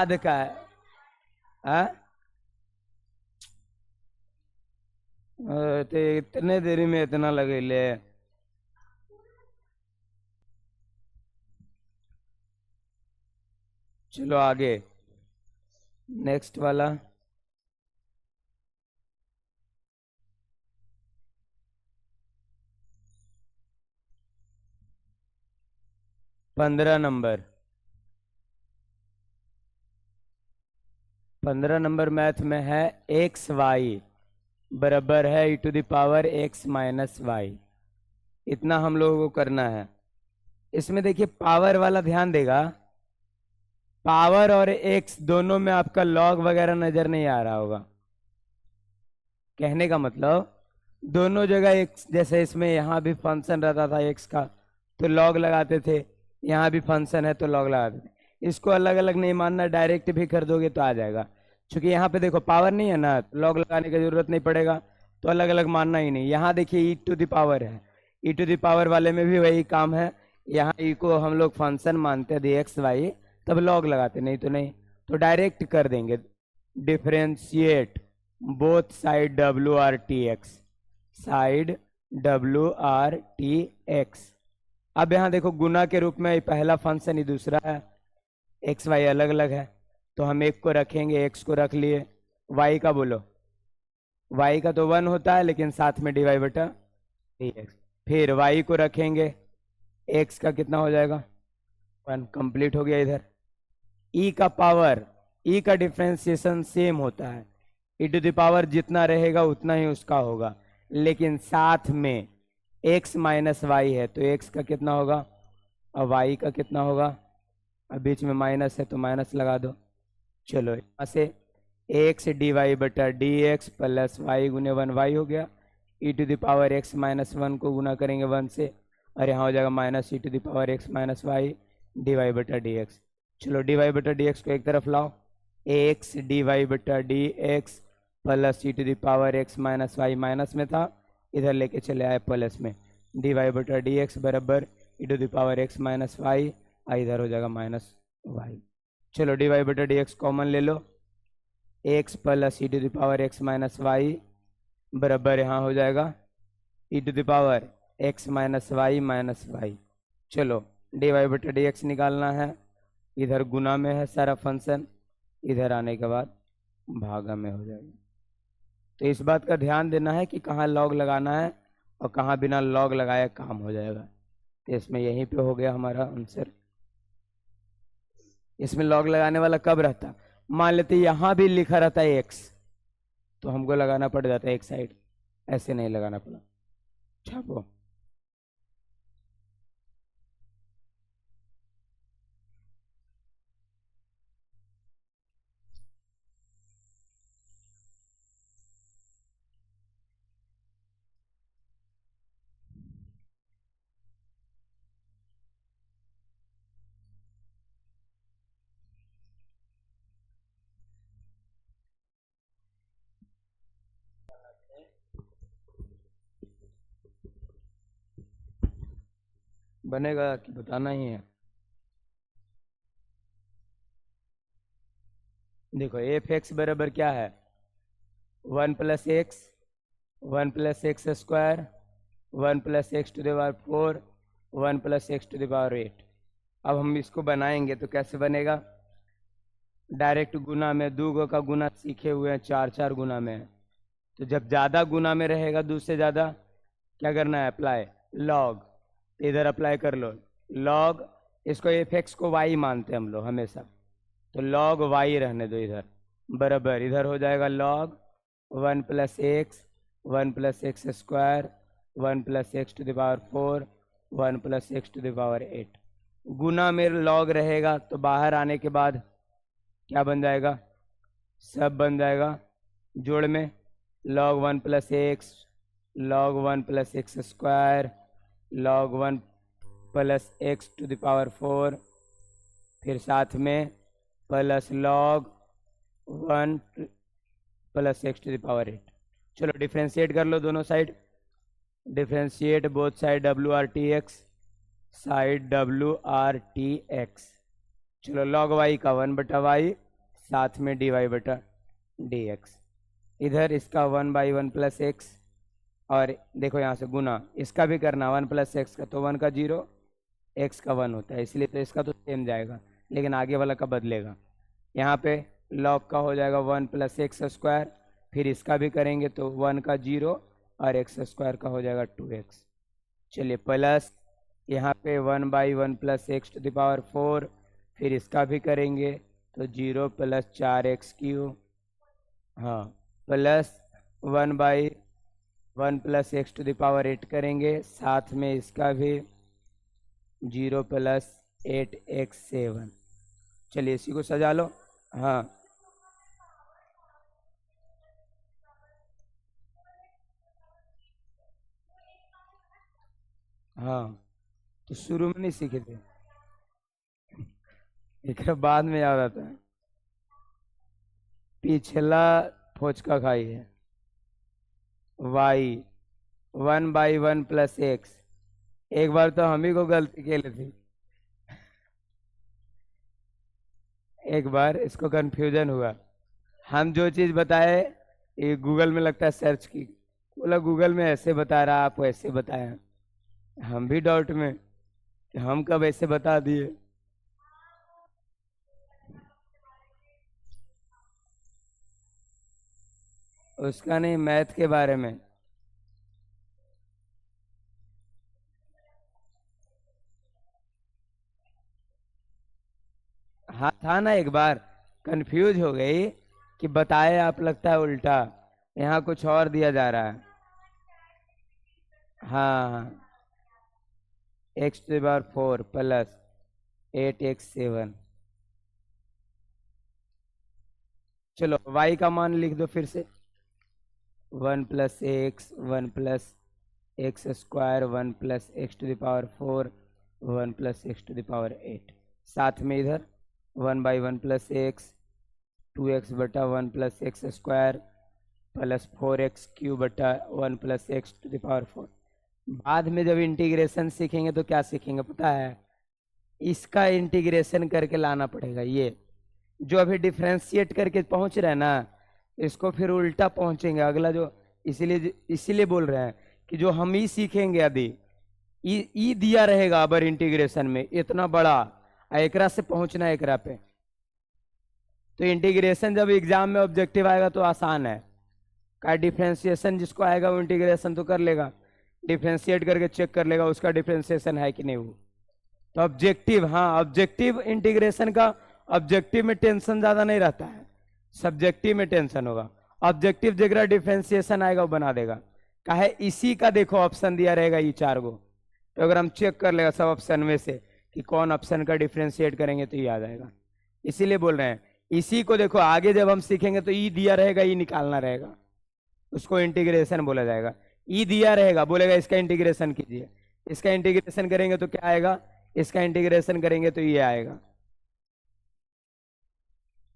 बाद का है। हाँ? तो इतने देरी में इतना लगे ले। चलो आगे, नेक्स्ट वाला। 15 नंबर। 15 नंबर मैथ में है एक्स वाई बराबर है e⁻x-y। इतना हम लोगों को करना है। इसमें देखिए पावर वाला ध्यान देगा, पावर और एक्स दोनों में आपका लॉग वगैरह नजर नहीं आ रहा होगा। कहने का मतलब दोनों जगह एक्स, जैसे इसमें यहाँ भी फंक्शन रहता था एक्स का तो लॉग लगाते थे, यहाँ भी फंक्शन है तो लॉग लगाते थे। इसको अलग अलग नहीं मानना, डायरेक्ट भी कर दोगे तो आ जाएगा। क्योंकि यहाँ पे देखो पावर नहीं है ना, लॉग लगाने की जरूरत नहीं पड़ेगा, तो अलग अलग मानना ही नहीं। यहाँ देखिए e⁻ है, e⁻ वाले में भी वही काम है। यहाँ ई को हम लोग फंक्शन मानते हैं एक्स वाई, तब लॉग लगाते, नहीं तो नहीं। तो डायरेक्ट कर देंगे, differentiate both side WRTX, side WRTX। अब यहाँ देखो गुना के रूप में पहला फंक्शन ही दूसरा है, एक्स वाई अलग अलग है, तो हम एक को रखेंगे, एक्स को रख लिए, वाई का बोलो। वाई का तो 1 होता है लेकिन साथ में dy बटा dx। फिर वाई को रखेंगे, एक्स का कितना हो जाएगा 1, कंप्लीट हो गया। इधर ई का पावर, ई का डिफ्रेंसिएशन सेम होता है, e⁻ जितना रहेगा उतना ही उसका होगा, लेकिन साथ में x माइनस वाई है तो x का कितना होगा और y का कितना होगा। अब बीच में माइनस है तो माइनस लगा दो। चलो यहाँ से x dy बटा dx प्लस वाई गुने 1y हो गया। e⁻x-1 को गुना करेंगे 1 से, और यहाँ हो जाएगा माइनस e⁻x-y dy बटा dx। चलो dy बटा dx को एक तरफ लाओ, x dy बटा dx प्लस e⁻x-y माइनस में था, इधर लेके चले आए प्लस में, dy बटा dx बराबर e⁻x-y, इधर हो जाएगा माइनस y। चलो dy बटा dx कॉमन ले लो, x प्लस e⁻x-y बराबर यहाँ हो जाएगा e⁻x-y माइनस y। चलो dy बटा dx निकालना है, इधर गुना में है सारा फंक्शन, इधर आने के बाद भागा में हो जाएगा। तो इस बात का ध्यान देना है कि कहाँ लॉग लगाना है और कहाँ बिना लॉग लगाए काम हो जाएगा। तो इसमें यहीं पे हो गया हमारा आंसर। इसमें लॉग लगाने वाला कब रहता, मान लेते यहाँ भी लिखा रहता है एक्स, तो हमको लगाना पड़ जाता है एक साइड, ऐसे नहीं लगाना पड़ा। छापो। बनेगा कि बताना ही है। देखो एफ एक्स बराबर क्या है, 1 plus x, 1 plus x square, 1 plus x to the power 4, 1 plus x to the power 8। अब हम इसको बनाएंगे तो कैसे बनेगा, डायरेक्ट गुना में, दो गो का गुना सीखे हुए हैं, चार चार गुना में है, तो जब ज़्यादा गुना में रहेगा दो से ज़्यादा, क्या करना है अप्लाई लॉग, इधर अप्लाई कर लो लॉग। इसको एफ एक्स को वाई मानते हैं हम लोग हमेशा, तो लॉग वाई रहने दो इधर, बराबर इधर हो जाएगा log 1 plus x, 1 plus x square, 1 plus x to the power 4, 1 plus x to the power 8। गुना में लॉग रहेगा तो बाहर आने के बाद क्या बन जाएगा, सब बन जाएगा जोड़ में, log 1 plus x, log 1 plus x square, log 1 plus x to the power 4, फिर साथ में plus log 1 plus x to the power 8। चलो डिफ्रेंशिएट कर लो दोनों side, differentiate both side WRTX, side WRTX। चलो log y का 1 बटा वाई साथ में dy बटा dx। इधर इसका 1/1 प्लस एक्स, और देखो यहाँ से गुना इसका भी करना 1 प्लस एक्स का, तो 1 का 0, एक्स का 1 होता है, इसलिए तो इसका तो सेम जाएगा, लेकिन आगे वाला का बदलेगा। यहाँ पे लॉग का हो जाएगा 1 प्लस एक्स स्क्वायर, फिर इसका भी करेंगे तो 1 का 0 और एक्स स्क्वायर का हो जाएगा 2x। चलिए प्लस यहाँ पे 1/1 plus x to the power 4, फिर इसका भी करेंगे तो 0 प्लस 4x³, हाँ, plus 1/1 plus x to the power 8 करेंगे, साथ में इसका भी 0 प्लस 8x7। चलिए इसी को सजा लो। हाँ हाँ, तो शुरू में नहीं सीखे थे, एक बाद में याद आता है। पिछला फोचका खाई है y 1/1 प्लस एक्स। एक बार तो हम ही को गलती के लिए थी, एक बार इसको कंफ्यूजन हुआ, हम जो चीज़ बताए ये गूगल में लगता है सर्च की, बोला गूगल में ऐसे बता रहा, आप ऐसे बताया, हम भी डाउट में कि हम कब ऐसे बता दिए। उसका नहीं, मैथ के बारे में। हाँ था ना, एक बार कंफ्यूज हो गई कि बताए आप, लगता है उल्टा, यहाँ कुछ और दिया जा रहा है। हाँ, x⁴ प्लस 8x7। चलो y का मान लिख दो फिर से, 1 plus x 1 plus x square 1 plus x to the power 4 1 plus x to the power 8, साथ में इधर 1/1 प्लस एक्स 2x बटा 1 plus x square plus 4x³ बटा 1 plus x to the power 4। बाद में जब इंटीग्रेशन सीखेंगे तो क्या सीखेंगे पता है, इसका इंटीग्रेशन करके लाना पड़ेगा, ये जो अभी डिफ्रेंशिएट करके पहुंच रहे हैं ना, इसको फिर उल्टा पहुंचेंगे अगला जो, इसीलिए बोल रहे हैं कि जो हम ही सीखेंगे यदि ई दिया रहेगा अबर इंटीग्रेशन में इतना बड़ा, एकरा से पहुंचना एकरा पे, तो इंटीग्रेशन जब एग्जाम में ऑब्जेक्टिव आएगा तो आसान है, का डिफ्रेंशिएशन जिसको आएगा वो इंटीग्रेशन तो कर लेगा, डिफ्रेंशिएट करके चेक कर लेगा उसका डिफ्रेंशिएशन है कि नहीं वो। तो ऑब्जेक्टिव, हाँ ऑब्जेक्टिव इंटीग्रेशन का, ऑब्जेक्टिव में टेंशन ज्यादा नहीं रहता है, सब्जेक्टिव में टेंशन होगा। ऑब्जेक्टिव जगह डिफ्रेंशिएशन आएगा वो बना देगा, काहे इसी का देखो ऑप्शन दिया रहेगा ये 4 गो, तो अगर हम चेक कर लेगा सब ऑप्शन में से कि कौन ऑप्शन का डिफ्रेंशिएट करेंगे तो ये आ जाएगा। इसीलिए बोल रहे हैं इसी को देखो आगे जब हम सीखेंगे तो ई दिया रहेगा, ई निकालना रहेगा, उसको इंटीग्रेशन बोला जाएगा। ई दिया रहेगा, बोलेगा इसका इंटीग्रेशन कीजिए, इसका इंटीग्रेशन करेंगे तो क्या आएगा, इसका इंटीग्रेशन करेंगे तो ये आएगा,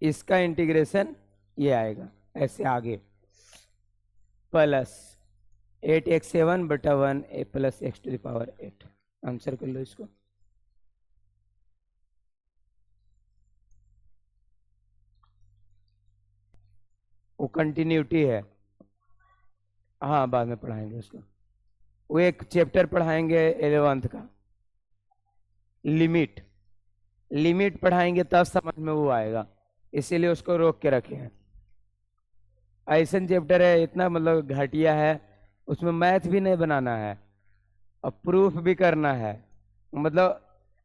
इसका इंटीग्रेशन ये आएगा, ऐसे आगे प्लस 8x7 बटा 1 plus x to the power 8। Answer कर लो इसको। वो कंटिन्यूटी है, हाँ बाद में पढ़ाएंगे उसको, वो एक चैप्टर पढ़ाएंगे 11th का, लिमिट, लिमिट पढ़ाएंगे तब समझ में वो आएगा, इसीलिए उसको रोक के रखे हैं। ऐसा चैप्टर है इतना मतलब घटिया है, उसमें मैथ भी नहीं बनाना है और प्रूफ भी करना है, मतलब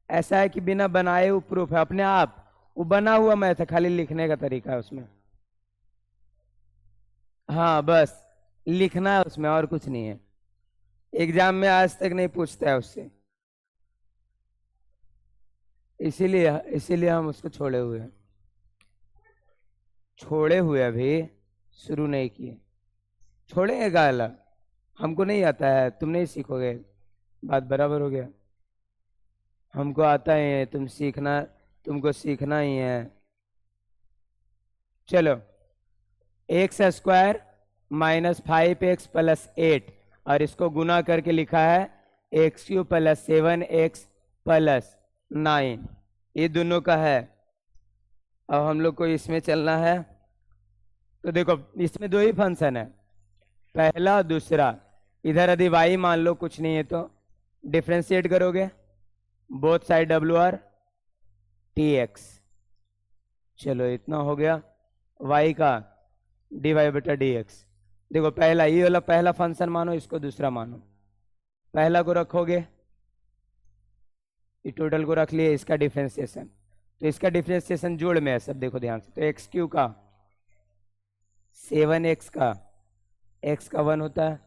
ऐसा है कि बिना बनाए वो प्रूफ है अपने आप, वो बना हुआ मैथ है, खाली लिखने का तरीका है उसमें। हाँ बस लिखना है उसमें और कुछ नहीं है, एग्जाम में आज तक नहीं पूछता है उससे, इसीलिए इसीलिए हम उसको छोड़े हुए हैं, छोड़े हुए अभी शुरू नहीं किए, छोड़ेंगे गाला, हमको नहीं आता है तुम नहीं सीखोगे, बात बराबर हो गया, हमको आता है तुम सीखना, तुमको सीखना ही है। चलो x square minus 5x plus 8 और इसको गुना करके लिखा है x³ प्लस 7x प्लस 9, ये दोनों का है अब हम लोग को इसमें चलना है। तो देखो इसमें दो ही फंक्शन है, पहला दूसरा। इधर यदि y मान लो कुछ नहीं है तो डिफ्रेंशिएट करोगे, both side W R T x. चलो इतना हो गया y का डी वाई बटा डी एक्स। देखो पहला ये वाला पहला फंक्शन मानो, इसको दूसरा मानो। पहला को रखोगे, ये टोटल को रख लिए, इसका डिफ्रेंशिएशन। तो इसका डिफ्रेंशिएशन जोड़ में है सब, देखो ध्यान से। तो एक्स क्यू का 7x का, x का 1 होता है,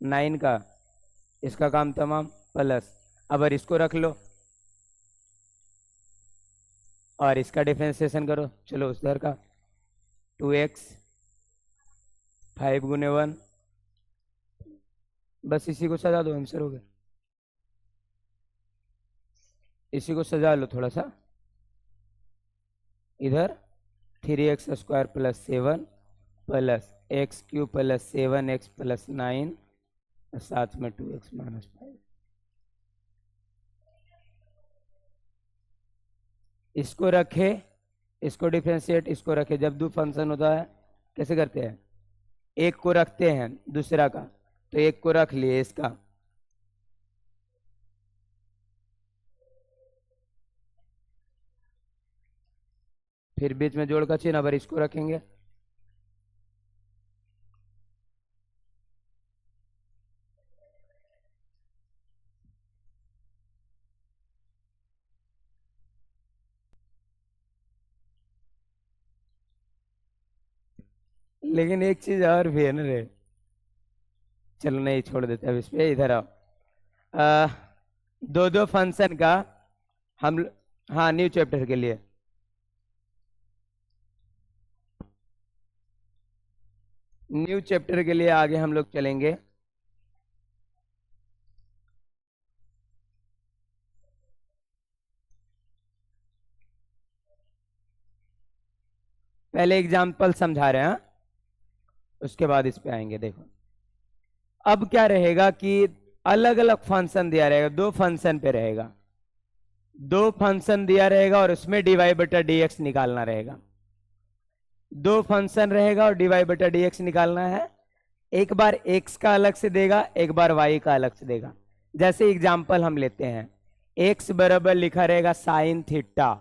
9 का, इसका काम तमाम, प्लस। अब इसको रख लो और इसका डिफ्रेंशिएशन करो। चलो उधर का 2x 5 गुने 1, बस इसी को सजा दो, आंसर हो गया। इसी को सजा लो थोड़ा सा। इधर 3x² plus 7 plus x Q plus 7x plus 9, साथ में 2x माइनस 5। इसको रखे, इसको डिफ्रेंशिएट, इसको रखे। जब दो फंक्शन होता है कैसे करते हैं, एक को रखते हैं दूसरा का। तो एक को रख लिए इसका, फिर बीच में जोड़ का चिन्ह, अब इसको रखेंगे। लेकिन एक चीज और भी है ना रे, चलो नहीं छोड़ देते अब इस पे। इधर आओ, आ, दो दो फंक्शन का हम, हाँ न्यू चैप्टर के लिए। न्यू चैप्टर के लिए आगे हम लोग चलेंगे। पहले एग्जाम्पल समझा रहे हैं, हाँ? उसके बाद इस पे आएंगे। देखो अब क्या रहेगा कि अलग अलग फंक्शन दिया रहेगा, दो फंक्शन पे रहेगा, दो फंक्शन दिया रहेगा और उसमें डी वाई बटा डी एक्स निकालना रहेगा। दो फंक्शन रहेगा और डी वाई बटा डी एक्स निकालना है। एक बार x का अलग से देगा, एक बार y का अलग से देगा। जैसे एग्जाम्पल हम लेते हैं, x बराबर लिखा रहेगा साइन थीटा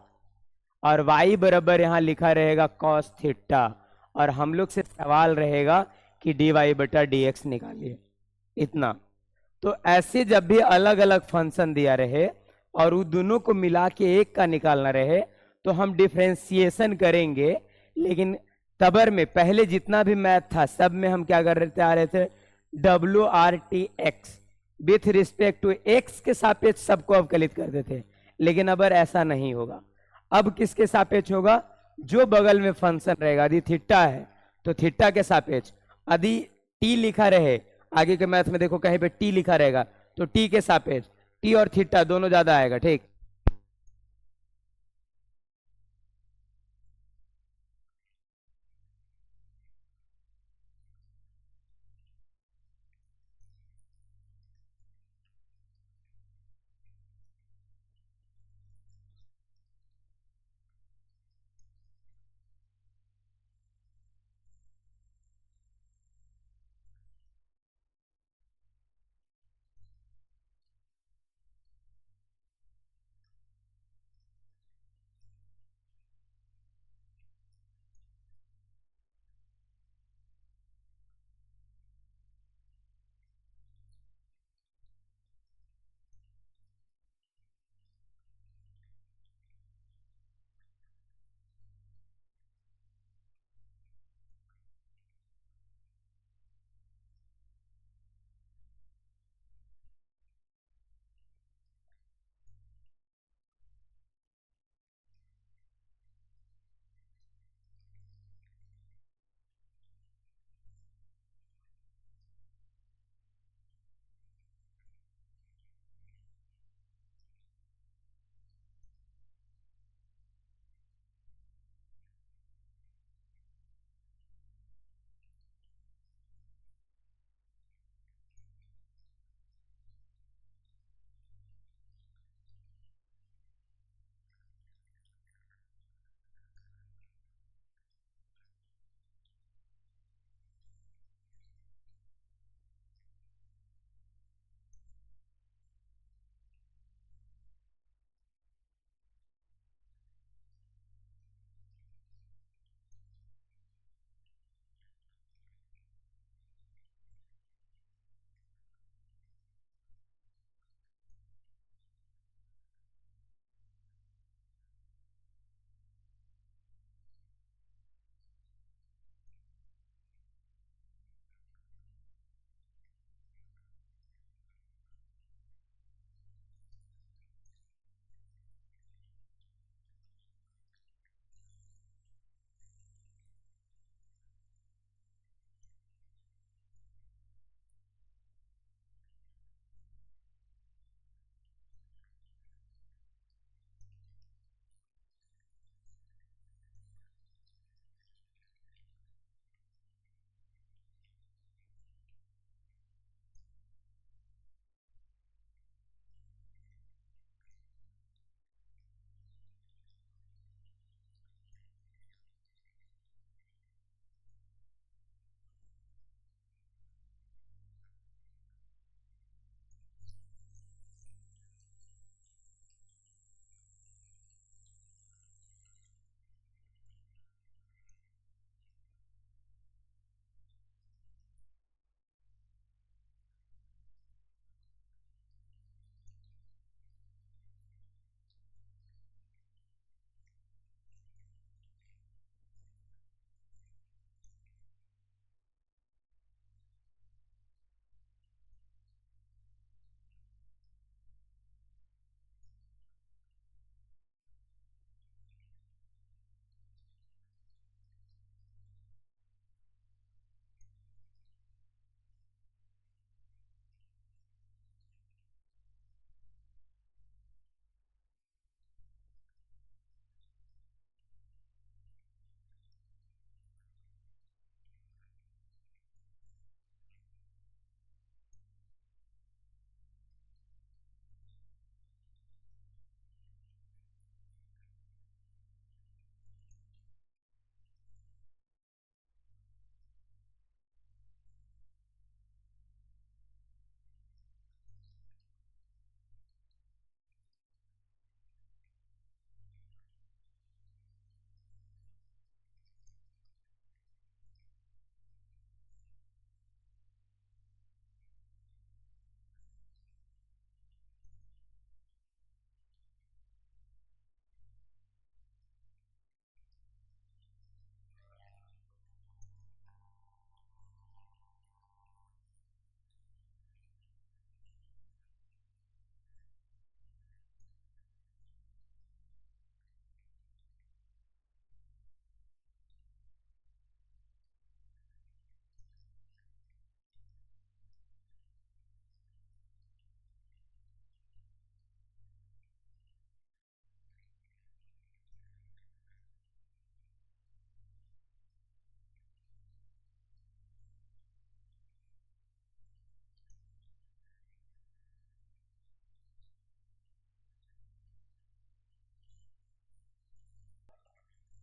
और y बराबर यहां लिखा रहेगा कॉस थीटा, और हम लोग से सवाल रहेगा कि डी वाई बटा डी एक्स निकालिए, इतना। तो ऐसे जब भी अलग अलग फंक्शन दिया रहे और उन दोनों को मिला के एक का निकालना रहे, तो हम डिफ्रेंसिएशन करेंगे। लेकिन तबर में पहले जितना भी मैथ था सब में हम क्या कर रहे थे, आ रहे थे W R T x with respect to x के सापेक्ष सबको अवकलित कर देते। लेकिन अब ऐसा नहीं होगा। अब किसके सापेक्ष होगा, जो बगल में फंक्शन रहेगा। यदि थीटा है तो थीटा के सापेक्ष, यदि टी लिखा रहे, आगे के मैथ में देखो कहीं पे टी लिखा रहेगा तो टी के सापेक्ष, टी और थीटा दोनों ज्यादा आएगा, ठीक।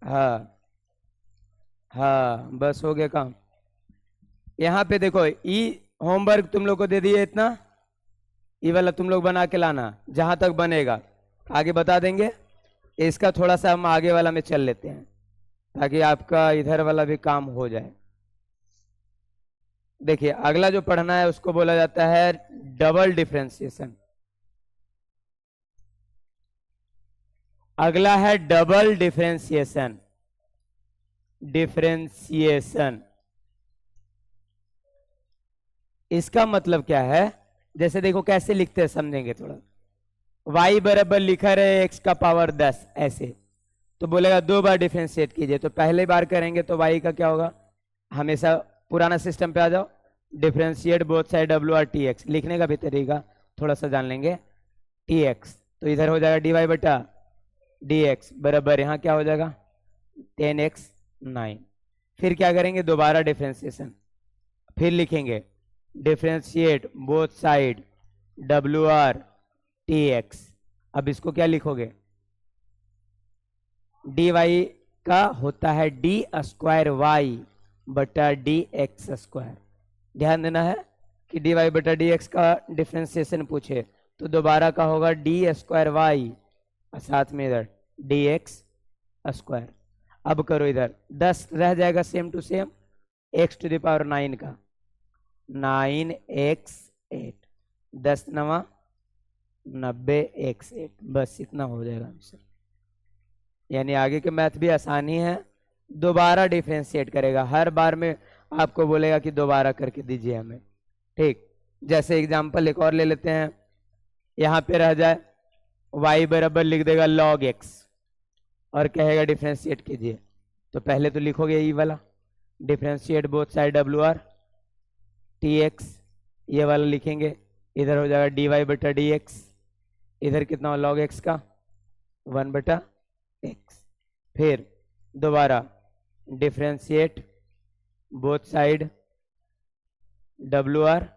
हाँ हाँ, बस हो गया काम। यहाँ पे देखो, ई होमवर्क तुम लोग को दे दिए इतना, ये वाला तुम लोग बना के लाना जहां तक बनेगा, आगे बता देंगे। इसका थोड़ा सा हम आगे वाला में चल लेते हैं ताकि आपका इधर वाला भी काम हो जाए। देखिए अगला जो पढ़ना है उसको बोला जाता है डबल डिफरेंशिएशन। अगला है डबल डिफरेंशिएशन। डिफरेंशिएशन इसका मतलब क्या है, जैसे देखो कैसे लिखते हैं समझेंगे थोड़ा। y बराबर लिखा रहे x का पावर 10 ऐसे, तो बोलेगा 2 बार डिफरेंशिएट कीजिए, तो पहले बार करेंगे तो y का क्या होगा, हमेशा पुराना सिस्टम पे आ जाओ, differentiate both side W R T x, लिखने का भी तरीका थोड़ा सा जान लेंगे। टी एक्स तो इधर हो जाएगा डी वाई बटा डी एक्स बराबर यहाँ क्या हो जाएगा 10x 9। फिर क्या करेंगे, दोबारा डिफरेंशिएशन, फिर लिखेंगे differentiate both side W R T x. अब इसको क्या लिखोगे, डी वाई का होता है डी स्क्वायर वाई बटा डी एक्स स्क्वायर। ध्यान देना है कि डी वाई बटा डी एक्स का डिफरेंशिएशन पूछे तो दोबारा का होगा डी स्क्वायर वाई, साथ में इधर डी एक्स स्क्वायर। अब करो इधर 10 रह जाएगा same to same, x to the power 9 का 9x8, 10 नवा 90x8, बस इतना हो जाएगा आंसर। यानी आगे के मैथ भी आसानी है, दोबारा डिफरेंशिएट करेगा, हर बार में आपको बोलेगा कि दोबारा करके दीजिए हमें। ठीक, जैसे एग्जांपल एक और ले लेते हैं, यहाँ पे रह जाए y बराबर लिख देगा log x और कहेगा डिफरेंशिएट कीजिए, तो पहले तो लिखोगे ये वाला differentiate both side W R T x, ये वाला लिखेंगे, इधर हो जाएगा डी वाई बटा डी एक्स, इधर कितना हो log x का 1 बटा x। फिर दोबारा differentiate both side W R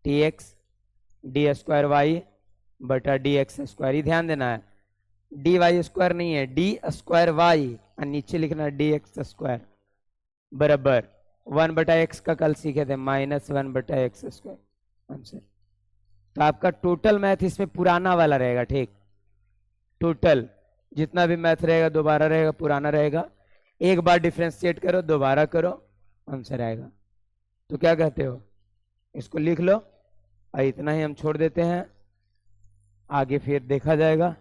T x D square Y बटा डी एक्स स्क्वायर। ही ध्यान देना है डी वाई स्क्वायर नहीं है, डी स्क्वायर वाई, और नीचे लिखना डी एक्स स्क्वायर बराबर 1 बटा एक्स का कल सीखे थे -1 बटा एक्स स्क्वायर आंसर। तो आपका टोटल मैथ इसमें पुराना वाला रहेगा। ठीक, टोटल जितना भी मैथ रहेगा दोबारा रहेगा, पुराना रहेगा, एक बार डिफरेंशिएट करो दोबारा करो आंसर आएगा। तो क्या कहते हो, इसको लिख लो और इतना ही हम छोड़ देते हैं, आगे फिर देखा जाएगा।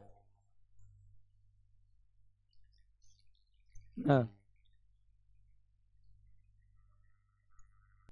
हाँ